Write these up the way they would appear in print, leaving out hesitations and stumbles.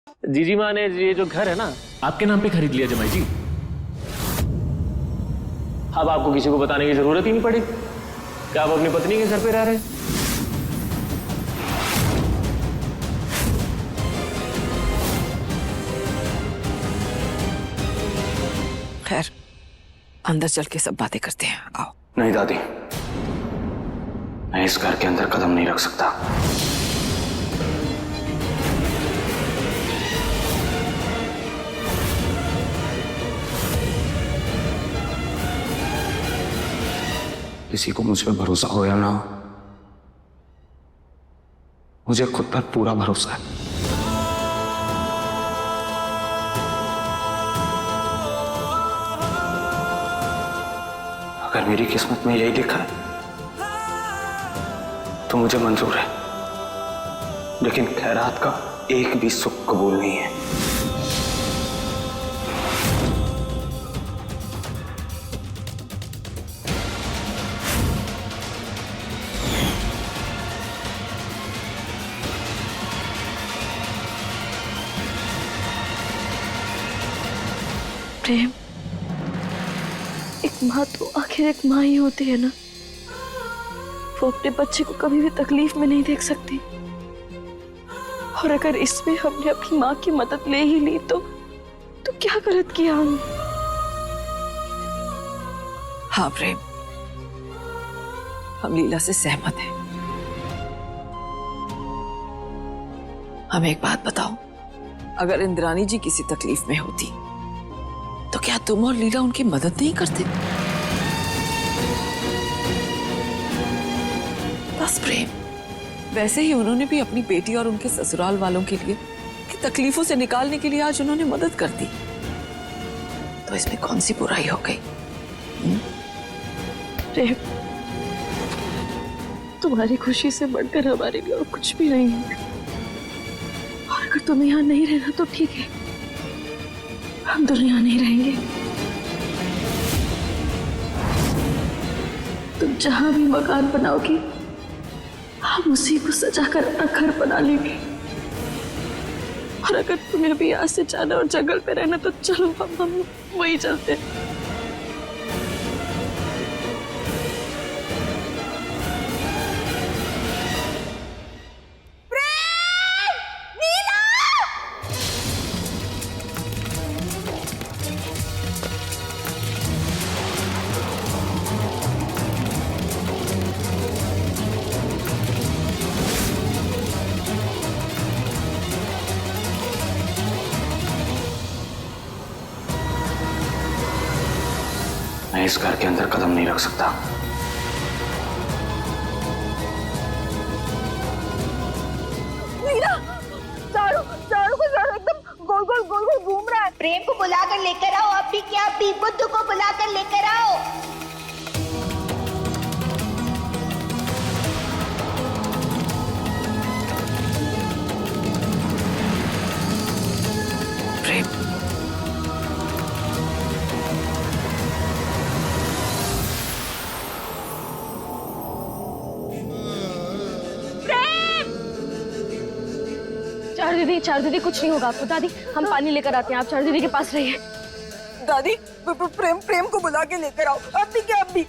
जीजी माँ ने ये जो घर है ना आपके नाम पे खरीद लिया जमाई जी। अब आपको किसी को बताने की जरूरत ही नहीं पड़ी कि आप अपनी पत्नी के घर पे रह रहे हैं। खैर, अंदर चल के सब बातें करते हैं, आओ। नहीं दादी, मैं इस घर के अंदर कदम नहीं रख सकता। किसी को मुझ पर भरोसा हो या ना हो, मुझे खुद पर पूरा भरोसा है। अगर मेरी किस्मत में यही लिखा है तो मुझे मंजूर है, लेकिन खैरात का एक भी सुख कबूल नहीं है। प्रेम, एक माँ तो आखिर एक माँ ही होती है ना। वो अपने बच्चे को कभी भी तकलीफ में नहीं देख सकती, और अगर इसमें हमने अपनी माँ की मदद ले ही ली तो क्या गलत किया हमने? हाँ प्रेम, हम लीला से सहमत हैं। हमें एक बात बताओ, अगर इंद्राणी जी किसी तकलीफ में होती तो क्या तुम और लीला उनकी मदद नहीं करते? बस प्रेम, वैसे ही उन्होंने भी अपनी बेटी और उनके ससुराल वालों के लिए की तकलीफों से निकालने के लिए आज उन्होंने मदद कर दी, तो इसमें कौन सी बुराई हो गई? प्रेम, तुम्हारी खुशी से बढ़कर हमारे लिए और कुछ भी नहीं है। और अगर तुम्हें यहाँ नहीं रहना तो ठीक है, हम दोनों यहाँ नहीं रहेंगे। तुम जहां भी मकान बनाओगी, हम उसी को सजाकर अपना घर बना लेंगे। और अगर तुम्हें अभी यहाँ से जाना और जंगल पे रहना तो चलो, हम वही चलते हैं। मैं इस घर के अंदर कदम नहीं रख सकता। चारू एकदम गोल गोल घूम रहा है। प्रेम को बुलाकर लेकर आओ, अब भी क्या, अब भी बुद्धू को बुलाकर लेकर आओ। प्रेम, चारू दीदी कुछ नहीं होगा आपको। दादी, हम पानी लेकर आते हैं, आप चारू दीदी के पास रहिए। दादी, प्रेम को बुला के लेकर आओ, अब भी क्या, अब भी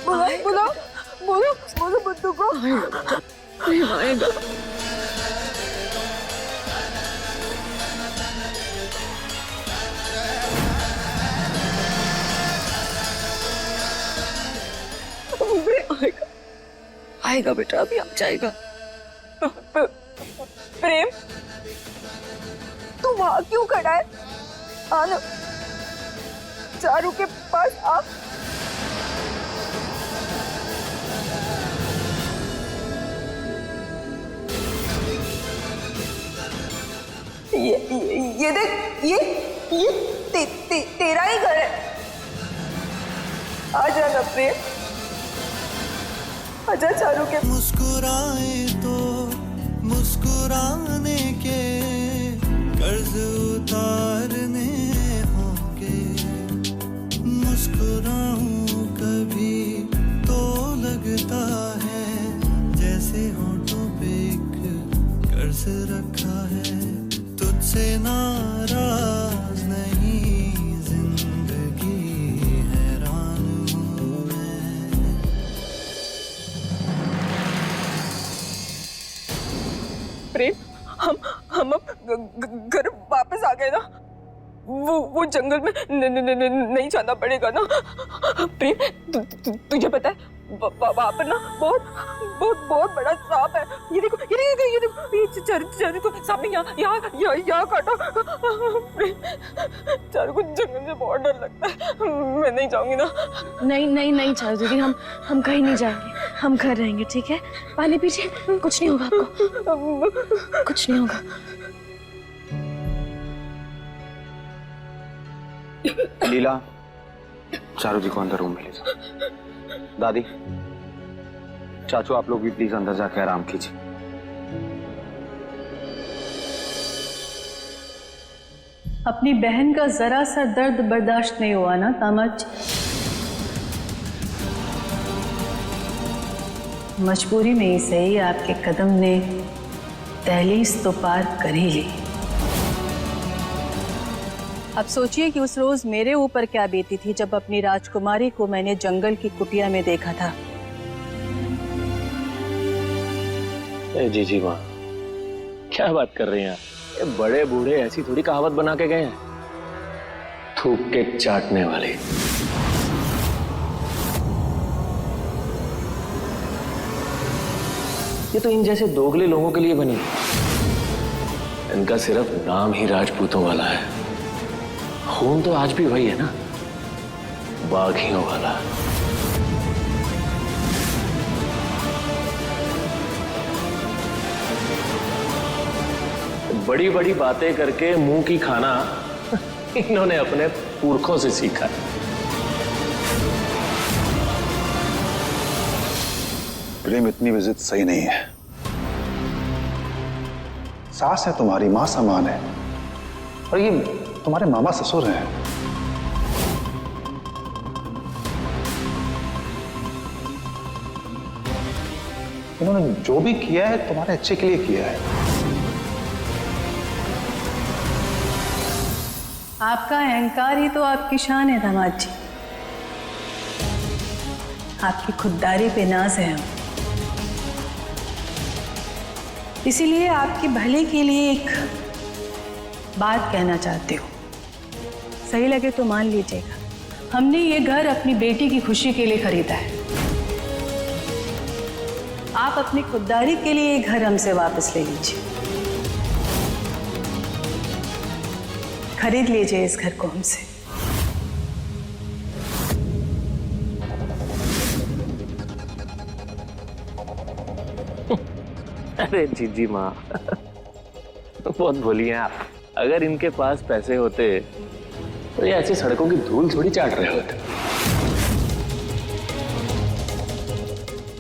बोलो बुद्धू को। प्रेम आएगा। आएगा बेटा, अभी आ जाएगा। प्रेम, तू वहां क्यों खड़ा है? आना, चारू के पास आ। ये देख, ये तेरा ही घर है। आ जाना प्रेम, आजा चारू के। मुस्कुराए तो मुस्कुराने के कर्ज उतारने होंगे, मुस्कुराऊं कभी तो लगता है जैसे होठों पे एक कर्ज रखा है, तुझसे नाराज नहीं, जिंदगी हैरान हूँ मैं। प्रेम, हम अब घर वापस आ गए ना। वो जंगल में नहीं जाना पड़ेगा ना। प्रेम, तुझे पता है वहाँ पर ना बहुत बड़ा सांप है। ये देखो चारू को सामने यहाँ काटा। चारू को जंगल से बहुत डर लगता है, मैं नहीं जाऊंगी ना। नहीं चारू दीदी, हम कहीं नहीं जाएंगे, हम घर रहेंगे, ठीक है? पानी पीजिए, कुछ नहीं होगा आपको, कुछ नहीं होगा। लीला, चारू जी को अंदर रूम में ले जाओ। दादी, चाचू आप लोग भी प्लीज अंदर जाके आराम कीजिए। अपनी बहन का जरा सा दर्द बर्दाश्त नहीं हुआ ना दामाद? मजबूरी में ही सही आपके कदम ने दहलीज तो पार कर ही ली। अब सोचिए कि उस रोज मेरे ऊपर क्या बीती थी जब अपनी राजकुमारी को मैंने जंगल की कुटिया में देखा था। जी माँ, क्या बात कर रही हैं आप? ये बड़े बूढ़े ऐसी थोड़ी कहावत बना के गए हैं, थूक के चाटने वाले। ये तो इन जैसे दोगले लोगों के लिए बनी है। इनका सिर्फ नाम ही राजपूतों वाला है, खून तो आज भी वही है ना, बाघियों वाला। बड़ी बड़ी बातें करके मुंह की खाना इन्होंने अपने पुरखों से सीखा है। प्रेम, इतनी भी जिद सही नहीं है। सास है तुम्हारी, मां समान है, और ये तुम्हारे मामा ससुर हैं। इन्होंने जो भी किया है तुम्हारे अच्छे के लिए किया है। आपका अहंकार ही तो आपकी शान है दामाद जी। आपकी खुददारी पे नाज है हम, इसीलिए आपके भले के लिए एक बात कहना चाहती हूँ। सही लगे तो मान लीजिएगा, हमने ये घर अपनी बेटी की खुशी के लिए खरीदा है। आप अपनी खुददारी के लिए ये घर हमसे वापस ले लीजिए, खरीद लीजिए इस घर को हमसे। अरे जीजी माँ, बहुत भोली हैं आप। अगर इनके पास पैसे होते तो ये ऐसी सड़कों की धूल थोड़ी चाट रहे होते।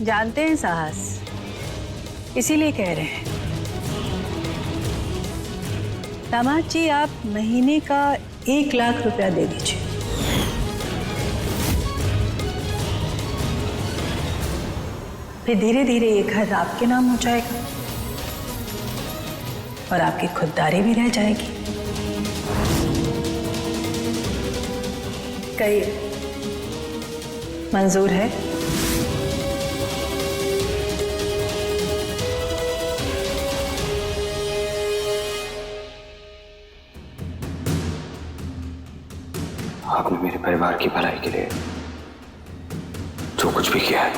जानते हैं साहस, इसीलिए कह रहे हैं। दामाद जी, आप महीने का 1 लाख रुपया दे दीजिए। फिर धीरे धीरे ये घर आपके नाम हो जाएगा और आपकी खुददारी भी रह जाएगी। कहिए, मंजूर है? आपने मेरे परिवार की भलाई के लिए जो कुछ भी किया है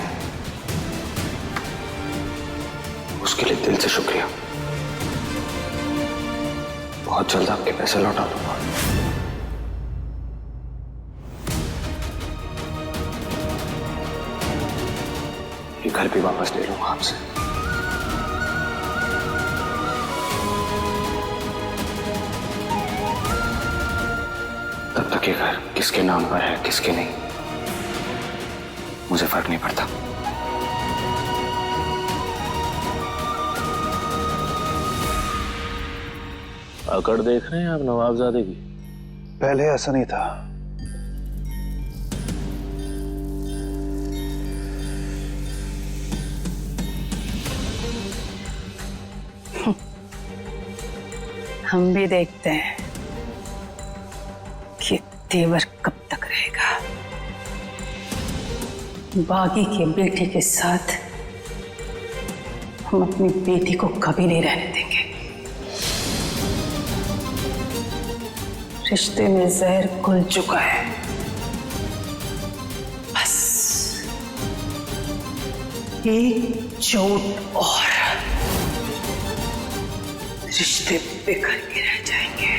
उसके लिए दिल से शुक्रिया। बहुत जल्द आपके पैसे लौटा दूंगा। ये घर भी वापस ले लूंगा आपसे। तब तक ये घर किसके नाम पर है किसके नहीं, मुझे फर्क नहीं पड़ता। अकड़ देख रहे हैं आप नवाबजादे की? पहले ऐसा नहीं था। हम भी देखते हैं कि तेवर कब तक रहेगा। बागी के बेटे के साथ हम अपनी बेटी को कभी नहीं रहने देंगे। रिश्ते में जहर घुल चुका है, बस एक चोट और रिश्ते बिखर के रह जाएंगे।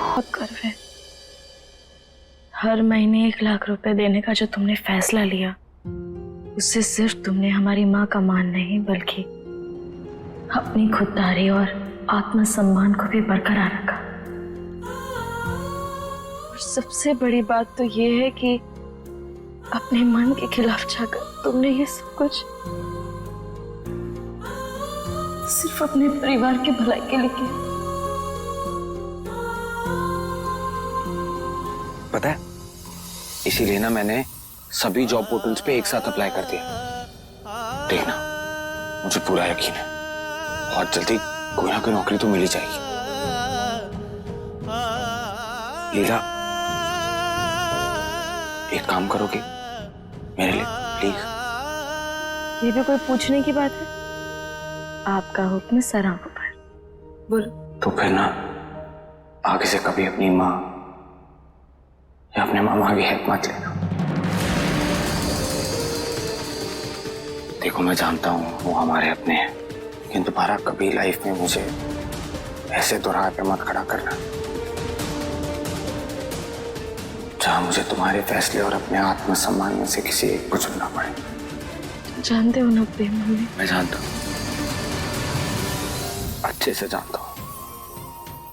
बहुत गर्व है। हर महीने 1 लाख रुपए देने का जो तुमने फैसला लिया, उससे सिर्फ तुमने हमारी माँ का मान नहीं बल्कि अपनी खुददारी और आत्मसम्मान को भी बरकरार रखा। और सबसे बड़ी बात तो ये है कि अपने मन के खिलाफ जाकर तुमने ये सब कुछ सिर्फ अपने परिवार की भलाई के लिए किया। पता है, इसीलिए ना मैंने सभी जॉब पोर्टल्स पे एक साथ अप्लाई कर दिया। देखना, मुझे पूरा यकीन है बहुत जल्दी कोई ना कोई नौकरी तो मिल ही जाएगी। लीला, एक काम करोगे मेरे लिए प्लीज? ये भी कोई पूछने की बात है? आपका हुक्म सर आंखों पर। बोलो। तो फिर ना आगे से कभी अपनी माँ या अपने मामा की हेल्प मत लेना। देखो, मैं जानता हूँ वो हमारे अपने हैं, लेकिन दोबारा कभी लाइफ में मुझे ऐसे दोराहे पे मत खड़ा करना जहाँ मुझे तुम्हारे फैसले और अपने आत्मसम्मान में से किसी एक को चुनना पड़े। जानते हो ना प्रेम, मैं जानता हूँ, अच्छे से जानता हूँ।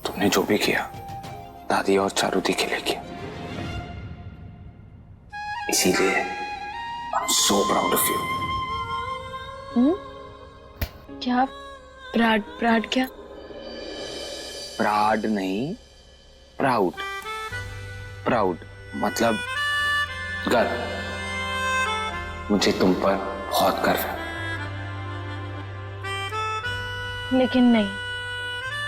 तुमने जो भी किया दादी और चारुदी के लिए किया, इसीलिए I am so proud of you. क्या प्राड? प्राड क्या? प्राड नहीं, प्राउड। प्राउड मतलब गर्व। मुझे तुम पर बहुत गर्व है। लेकिन नहीं,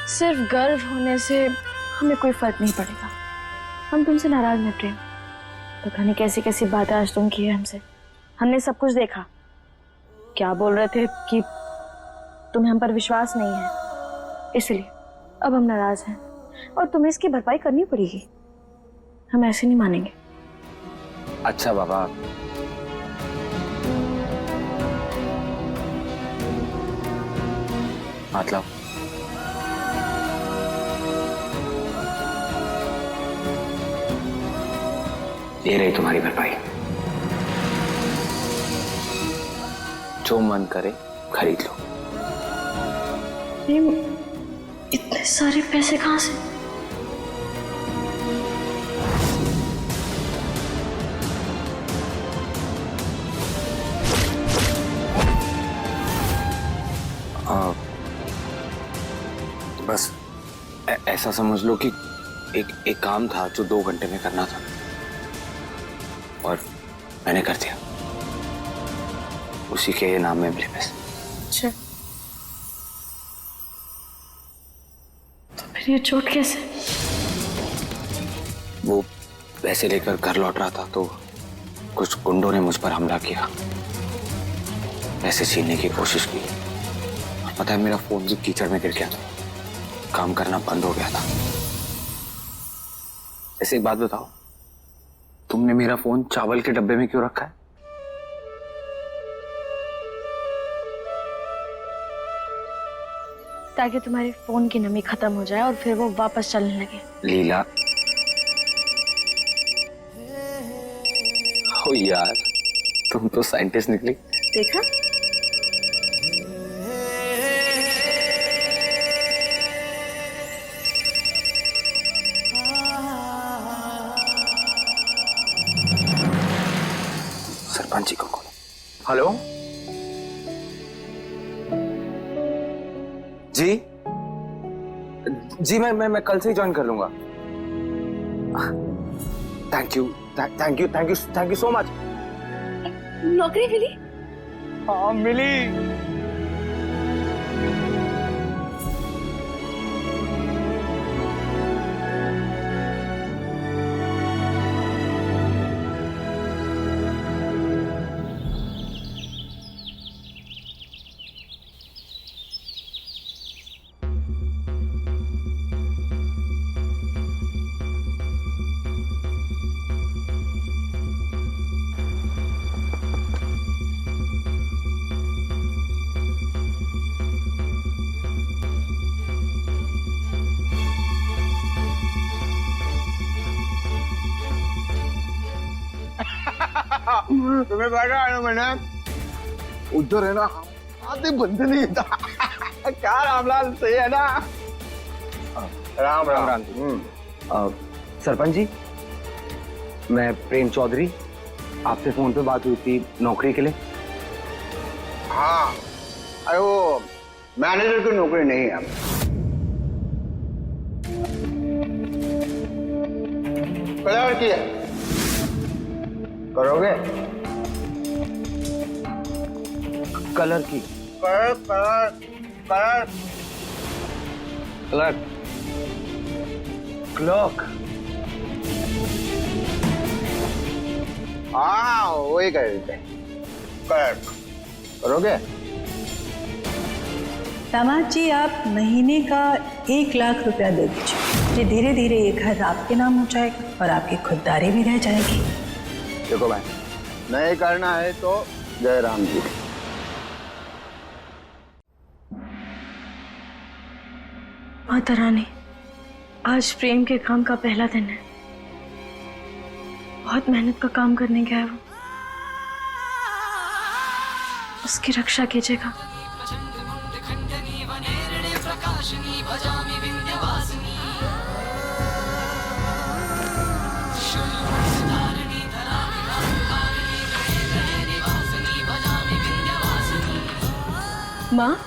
सिर्फ गर्व होने से हमें कोई फर्क नहीं पड़ेगा। हम तुमसे नाराज नहीं प्रेम। पता नहीं कैसी कैसी बातें आज तुम की है हमसे। हमने सब कुछ देखा। क्या बोल रहे थे कि तुम्हें हम पर विश्वास नहीं है, इसलिए अब हम नाराज हैं और तुम्हें इसकी भरपाई करनी पड़ेगी। हम ऐसे नहीं मानेंगे। अच्छा बाबा, मतलब ये रही तुम्हारी भरपाई। जो मन करे खरीद लो। प्रेम, इतने सारे पैसे कहाँ से? बस ऐसा समझ लो कि एक काम था जो 2 घंटे में करना था और मैंने कर दिया। उसी के नाम में मिले पैसे। अच्छा, तो फिर ये चोट कैसे? वो पैसे लेकर घर लौट रहा था तो कुछ गुंडों ने मुझ पर हमला किया, पैसे छीनने की कोशिश की। पता है, मेरा फोन भी कीचड़ में गिर गया था, काम करना बंद हो गया था। ऐसे एक बात बताओ, तुमने मेरा फोन चावल के डब्बे में क्यों रखा है? ताकि तुम्हारे फोन की नमी खत्म हो जाए और फिर वो वापस चलने लगे। लीला, ओ यार, तुम तो साइंटिस्ट निकली। देखा? सरपंच जी को कॉल। हेलो जी, जी मैं कल से ही ज्वाइन कर लूंगा। Thank you so much. नौकरी मिली? हाँ मिली। तुम्हें बैठा है ना मैंने उधर है ना आते बनते नहीं था। क्या रामलाल सही है ना? राम राम राम। सरपंच जी, मैं प्रेम चौधरी, आपसे फोन पे बात हुई थी नौकरी के लिए। हाँ, अरे वो मैनेजर की नौकरी नहीं है। कलर की है, करोगे? कलर की? Colour colour colour clerk. Clerk? हाँ वही कर देते। कलर करोगे? दामाद जी, आप महीने का 1 लाख रुपया दे दीजिए। जी, धीरे धीरे ये घर आपके नाम हो जाएगा और आपकी खुददारी भी रह जाएगी। देखो भाई, नहीं करना है तो जय राम जी। माता रानी, आज प्रेम के काम का पहला दिन है। बहुत मेहनत का काम करने गया है वो। उसकी रक्षा कीजिएगा। माँ,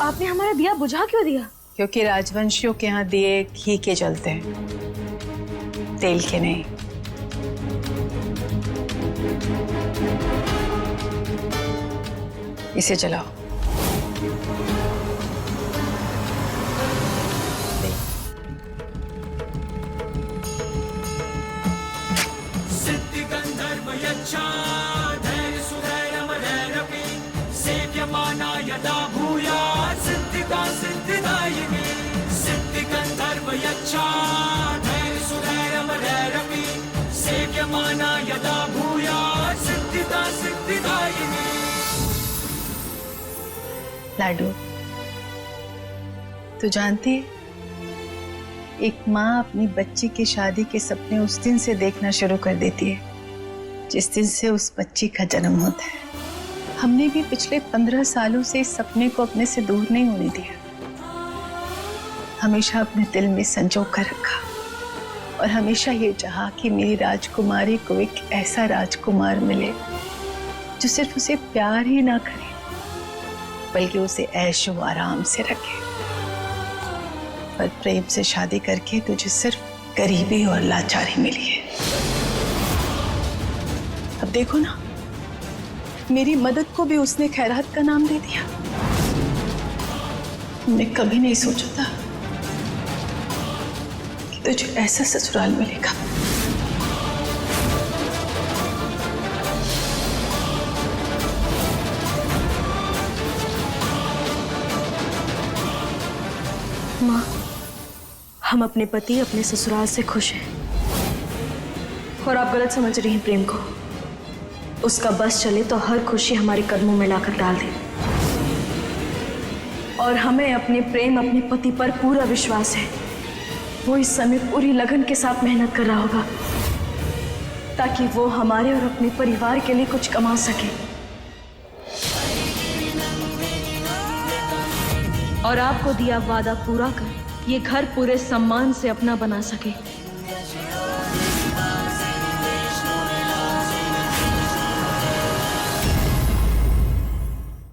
आपने हमारा दिया बुझा क्यों दिया? क्योंकि राजवंशियों के यहाँ दिए घी के जलते हैं, तेल के नहीं। इसे जलाओ। लाडू, तू जानती है, एक माँ अपनी बच्ची की शादी के सपने उस दिन से देखना शुरू कर देती है जिस दिन से उस बच्ची का जन्म होता है। हमने भी पिछले 15 सालों से इस सपने को अपने से दूर नहीं होने दिया। हमेशा अपने दिल में संजो कर रखा और हमेशा ये चाहा कि मेरी राजकुमारी को एक ऐसा राजकुमार मिले जो सिर्फ उसे प्यार ही ना करे बल्कि उसे ऐशो आराम से रखे। पर प्रेम से शादी करके तुझे सिर्फ गरीबी और लाचारी मिली है। अब देखो ना, मेरी मदद को भी उसने खैरात का नाम दे दिया। हमने कभी नहीं सोचा था कि तुझे ऐसा ससुराल मिलेगा। माँ, हम अपने पति अपने ससुराल से खुश हैं और आप गलत समझ रही हैं प्रेम को। उसका बस चले तो हर खुशी हमारे कदमों में लाकर डाल दे। और हमें अपने प्रेम, अपने पति पर पूरा विश्वास है। वो इस समय पूरी लगन के साथ मेहनत कर रहा होगा ताकि वो हमारे और अपने परिवार के लिए कुछ कमा सके और आपको दिया वादा पूरा कर ये घर पूरे सम्मान से अपना बना सके।